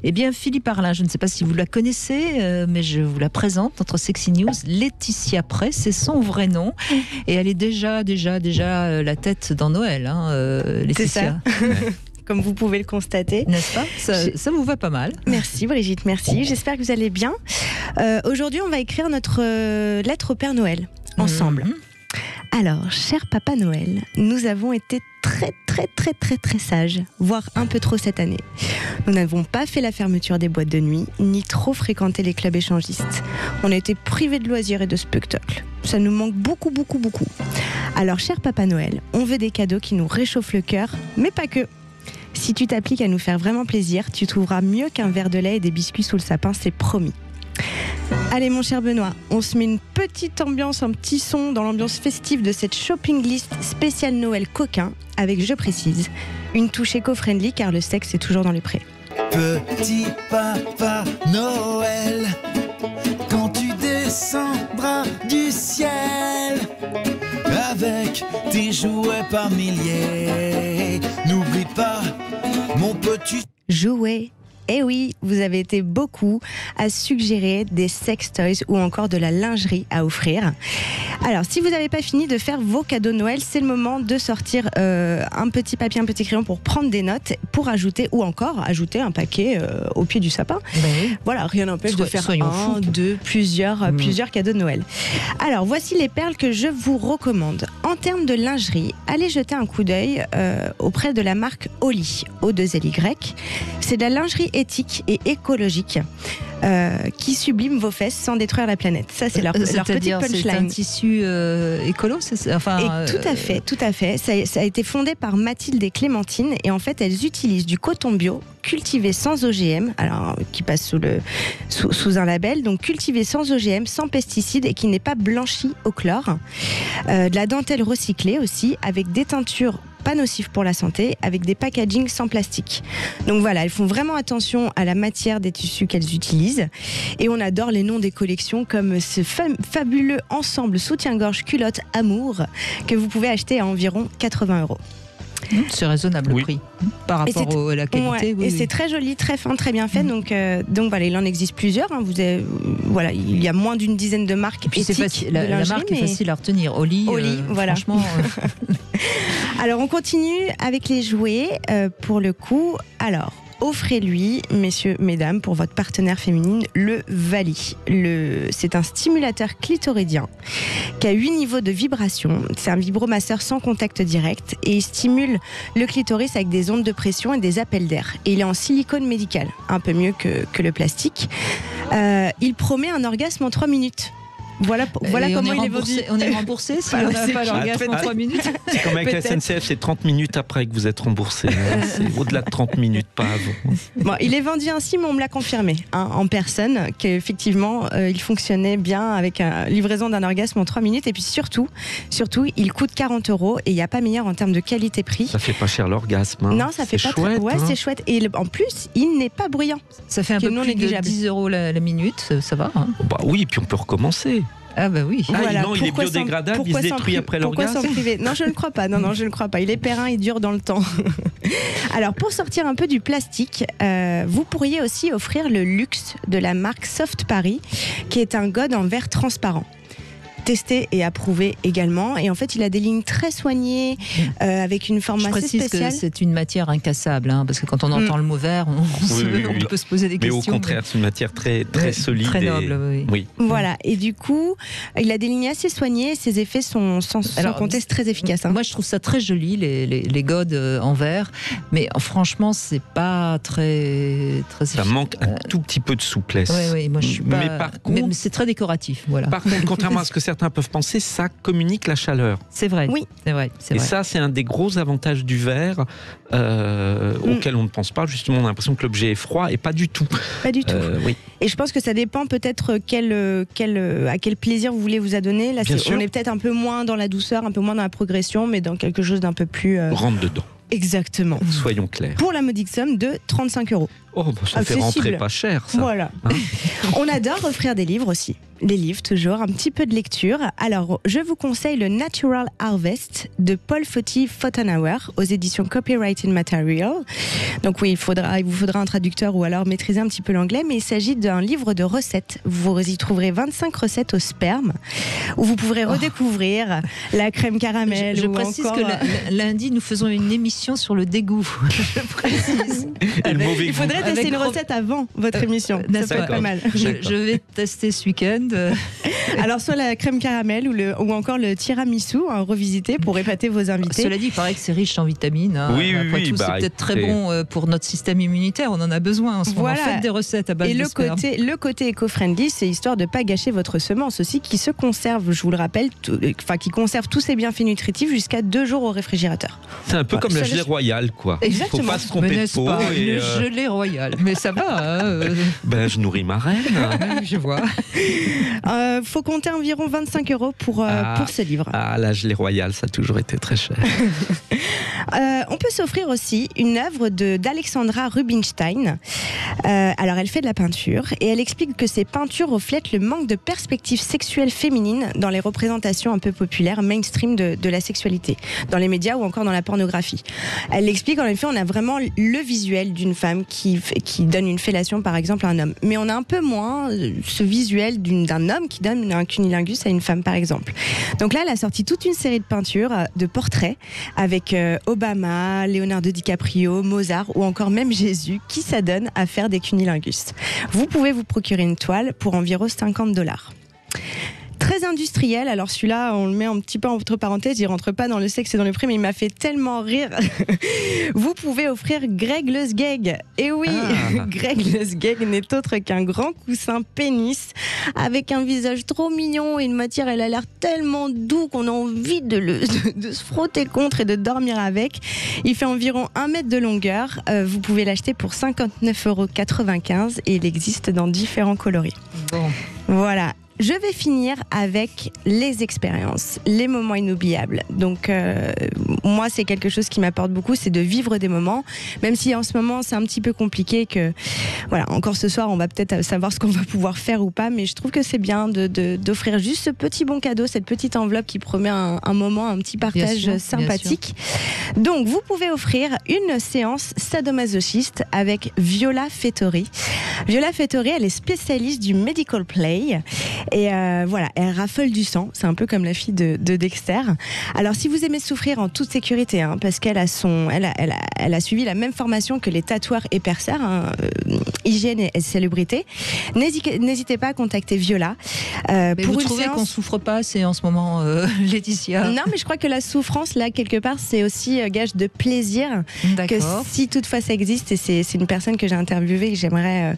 Eh bien, Philippe Arlin, je ne sais pas si vous la connaissez, mais je vous la présente, notre Sexy News, Laetitia Prey, c'est son vrai nom. Et elle est déjà la tête dans Noël, Laetitia. C'est ça. Comme vous pouvez le constater. N'est-ce pas ? Ça vous va pas mal. Merci Brigitte, merci. J'espère que vous allez bien. Aujourd'hui, on va écrire notre lettre au Père Noël, ensemble. Alors, cher Papa Noël, nous avons été très sages, voire un peu trop cette année. Nous n'avons pas fait la fermeture des boîtes de nuit, ni trop fréquenté les clubs échangistes. On a été privés de loisirs et de spectacles. Ça nous manque beaucoup. Alors, cher Papa Noël, on veut des cadeaux qui nous réchauffent le cœur, mais pas que. Si tu t'appliques à nous faire vraiment plaisir, tu trouveras mieux qu'un verre de lait et des biscuits sous le sapin, c'est promis. Allez mon cher Benoît, on se met une petite ambiance, un petit son dans l'ambiance festive de cette shopping list spéciale Noël coquin, avec, je précise, une touche éco-friendly car le sexe est toujours dans les prés. Petit Papa Noël, quand tu descendras du ciel, avec tes jouets par milliers, n'oublie pas mon petit... Jouets. Eh oui, vous avez été beaucoup à suggérer des sex toys ou encore de la lingerie à offrir. Alors, si vous n'avez pas fini de faire vos cadeaux de Noël, c'est le moment de sortir un petit papier, un petit crayon pour prendre des notes, pour ajouter ou encore ajouter un paquet au pied du sapin. Oui. Voilà, rien n'empêche de faire plusieurs cadeaux de Noël. Alors, voici les perles que je vous recommande. En termes de lingerie, allez jeter un coup d'œil auprès de la marque Oli, O2LY. C'est de la lingerie éthique et écologique qui sublime vos fesses sans détruire la planète. Ça, c'est leur petite punchline. C'est un tissu écolo, Tout à fait. Ça a été fondé par Mathilde et Clémentine et en fait, elles utilisent du coton bio cultivé sans OGM, alors qui passe sous un label, donc cultivé sans OGM, sans pesticides et qui n'est pas blanchi au chlore. De la dentelle recyclée aussi, avec des teintures pas nocifs pour la santé, avec des packagings sans plastique. Donc voilà, elles font vraiment attention à la matière des tissus qu'elles utilisent. Et on adore les noms des collections comme ce fabuleux ensemble soutien-gorge culotte Amour que vous pouvez acheter à environ 80 €. C'est raisonnable le prix par rapport à la qualité. Ouais, c'est très joli, très fin, très bien fait. Donc voilà, il en existe plusieurs. Hein. Voilà, il y a moins d'une dizaine de marques. Et puis la marque est facile à retenir. Oli, voilà. Franchement. Alors on continue avec les jouets pour le coup. Alors, offrez-lui, messieurs, mesdames, pour votre partenaire féminine, le Vali. C'est un stimulateur clitoridien qui a 8 niveaux de vibration. C'est un vibromasseur sans contact direct et il stimule le clitoris avec des ondes de pression et des appels d'air. Et il est en silicone médical, un peu mieux que le plastique. Il promet un orgasme en 3 minutes. Voilà comment il est vendu. On est remboursé si on n'a pas l'orgasme en 3 minutes. C'est comme avec la SNCF, c'est 30 minutes après que vous êtes remboursé. C'est au-delà de 30 minutes, pas avant. Bon, il est vendu ainsi, mais on me l'a confirmé en personne, qu'effectivement, il fonctionnait bien avec une livraison d'un orgasme en 3 minutes. Et puis surtout, il coûte 40 € et il n'y a pas meilleur en termes de qualité-prix. Ça fait pas cher l'orgasme. Hein. Non, ça fait pas chouette. Ouais, c'est chouette. Et en plus, il n'est pas bruyant. Ça fait un peu plus de 10 € la minute, ça va. Hein. Bah oui, puis on peut recommencer. Ah bah oui. Voilà. Non, il est biodégradable, il se détruit après l'orgasme. Pourquoi s'en priver ? Non, je ne crois pas. Non, je ne crois pas. Il est périn, il dure dans le temps. Alors, pour sortir un peu du plastique, vous pourriez aussi offrir le luxe de la marque Soft Paris, qui est un gode en verre transparent. Testé et approuvé également. Et en fait, il a des lignes très soignées, avec une forme assez spéciale. Je précise que c'est une matière incassable, parce que quand on entend le mot verre, on peut se poser des questions. Mais au contraire, c'est une matière très solide. Très noble, oui. Voilà. Et du coup, il a des lignes assez soignées. Ses effets sont sans compter très efficaces. Moi, je trouve ça très joli, les godes en verre. Mais franchement, c'est pas très ça manque un tout petit peu de souplesse. Oui, moi, je suis pas... Mais par contre... Mais c'est très décoratif, voilà. Par contre, contrairement à ce que certains peuvent penser, ça communique la chaleur. C'est vrai. Oui. C'est vrai. Ça, c'est un des gros avantages du verre auquel on ne pense pas. Justement, on a l'impression que l'objet est froid et pas du tout. Pas du tout. Oui. Et je pense que ça dépend peut-être à quel plaisir vous voulez vous adonner. Là, on est peut-être un peu moins dans la douceur, un peu moins dans la progression, mais dans quelque chose d'un peu plus... Rentre dedans. Exactement. Soyons clairs. Pour la modique somme de 35 €. Oh, ça fait rentrer pas cher, ça. Voilà. On adore offrir des livres aussi. les livres toujours, un petit peu de lecture. Alors, je vous conseille le Natural Harvest de Paul Foti Fotenhauer aux éditions Copyrighted Material. Donc oui, il vous faudra un traducteur ou alors maîtriser un petit peu l'anglais, mais il s'agit d'un livre de recettes. Vous y trouverez 25 recettes au sperme, où vous pourrez redécouvrir la crème caramel. Je précise encore... que lundi, nous faisons une émission sur le dégoût. Je précise. Il faudrait tester une recette avant votre émission. Ça serait pas mal. Je vais tester ce week-end. Alors, soit la crème caramel ou encore le tiramisu, revisité pour épater vos invités. Cela dit, il paraît que c'est riche en vitamines. Hein. Oui, Après tout, c'est peut-être très bon pour notre système immunitaire. On en a besoin en ce moment. Faites des recettes à base de sperme. Et le côté éco-friendly, c'est histoire de ne pas gâcher votre semence aussi, qui se conserve, je vous le rappelle, qui conserve tous ses bienfaits nutritifs jusqu'à 2 jours au réfrigérateur. C'est un peu comme le gelée royal, quoi. Exactement. Faut pas se tromper de peau. Le gelée royal. Mais ça va. Je nourris ma reine. Je vois. Faut compter environ 25 € pour ce livre. La gelée royale, ça a toujours été très cher. On peut s'offrir aussi une œuvre d'Alexandra Rubinstein. Alors, elle fait de la peinture et elle explique que ses peintures reflètent le manque de perspectives sexuelles féminines dans les représentations un peu populaires, mainstream de la sexualité, dans les médias ou encore dans la pornographie. Elle explique, en effet, on a vraiment le visuel d'une femme qui donne une fellation, par exemple, à un homme. Mais on a un peu moins ce visuel d'un homme qui donne un cunnilingus à une femme, par exemple. Donc là, elle a sorti toute une série de peintures, de portraits, avec Obama, Leonardo DiCaprio, Mozart ou encore même Jésus, qui s'adonne à faire des cunnilingus. Vous pouvez vous procurer une toile pour environ 50 $. Très industriel, alors celui-là on le met un petit peu entre parenthèses, il rentre pas dans le sexe et dans le prix, mais il m'a fait tellement rire. Vous pouvez offrir Greg le Sgeg. Et oui, Greg le Sgeg n'est autre qu'un grand coussin pénis avec un visage trop mignon et une matière, elle a l'air tellement doux qu'on a envie de se frotter contre et de dormir avec. Il fait environ 1 mètre de longueur. Vous pouvez l'acheter pour 59,95 € et il existe dans différents coloris. Bon. Voilà. Je vais finir avec les expériences, les moments inoubliables. Donc, moi, c'est quelque chose qui m'apporte beaucoup, c'est de vivre des moments, même si en ce moment, c'est un petit peu compliqué que, voilà, encore ce soir, on va peut-être savoir ce qu'on va pouvoir faire ou pas, mais je trouve que c'est bien d'offrir juste ce petit bon cadeau, cette petite enveloppe qui promet un moment, un petit partage sympathique. Donc, vous pouvez offrir une séance sadomasochiste avec Viola Fettori. Viola Fettori, elle est spécialiste du medical play. Et voilà, elle raffole du sang. C'est un peu comme la fille de Dexter. Alors, si vous aimez souffrir en toute sécurité, parce qu'elle a elle a suivi la même formation que les tatoueurs et perceurs, hygiène et salubrité, n'hésitez pas à contacter Viola. Mais pour vous trouvez qu'on souffre pas assez en ce moment, Laetitia? Non, mais je crois que la souffrance, là, quelque part, c'est aussi gage de plaisir. Que si toutefois ça existe, et c'est une personne que j'ai interviewée et que j'aimerais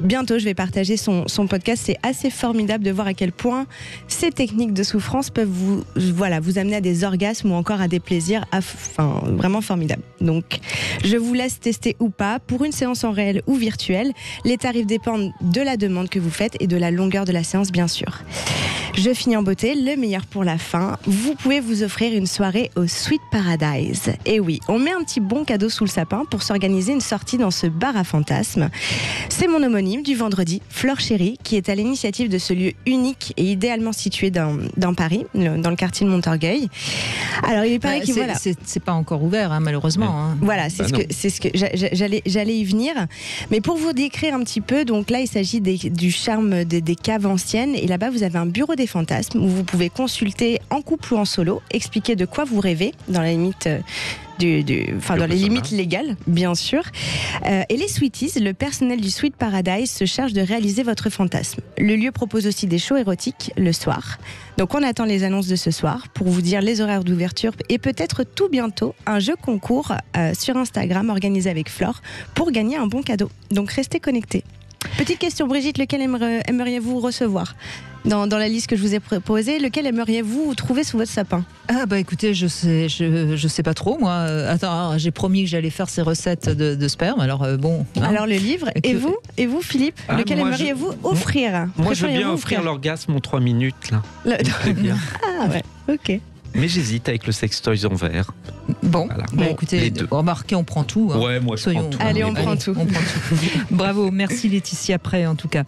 bientôt, je vais partager son podcast. C'est assez formidable de voir à quel point ces techniques de souffrance peuvent vous amener à des orgasmes ou encore à des plaisirs vraiment formidables. Donc, je vous laisse tester ou pas pour une séance en réel ou virtuelle. Les tarifs dépendent de la demande que vous faites et de la longueur de la séance, bien sûr. Je finis en beauté, le meilleur pour la fin. Vous pouvez vous offrir une soirée au Sweet Paradise. Et oui, on met un petit bon cadeau sous le sapin pour s'organiser une sortie dans ce bar à fantasmes. C'est mon homonyme du vendredi, Flore Chérie, qui est à l'initiative de ce lieu unique et idéalement situé dans Paris, dans le quartier de Montorgueil. Alors, il paraît que voilà. C'est pas encore ouvert, malheureusement. Voilà, c'est ce que j'allais y venir. Mais pour vous décrire un petit peu, donc là, il s'agit du charme des caves anciennes. Et là-bas, vous avez un bureau des fantasmes où vous pouvez consulter en couple ou en solo, expliquer de quoi vous rêvez dans la limite dans les limites légales, bien sûr. Et les Sweeties, le personnel du Sweet Paradise se charge de réaliser votre fantasme. Le lieu propose aussi des shows érotiques le soir. Donc on attend les annonces de ce soir pour vous dire les horaires d'ouverture et peut-être tout bientôt un jeu concours sur Instagram organisé avec Flore pour gagner un bon cadeau. Donc restez connectés. Petite question, Brigitte, lequel aimeriez-vous recevoir dans la liste que je vous ai proposée? Lequel aimeriez-vous trouver sous votre sapin? Écoutez, je sais pas trop, moi. Attends, j'ai promis que j'allais faire ces recettes de sperme, alors bon. Alors le livre, et vous Philippe, lequel aimeriez-vous offrir? Moi je veux bien offrir l'orgasme en 3 minutes, là. Bien. Ah ouais, ok. Mais j'hésite avec le sextoys en verre. Bon, écoutez, remarquez, on prend tout. Ouais, moi je prends tout. Allez, on prend tout. Bravo, merci Laetitia Pré en tout cas.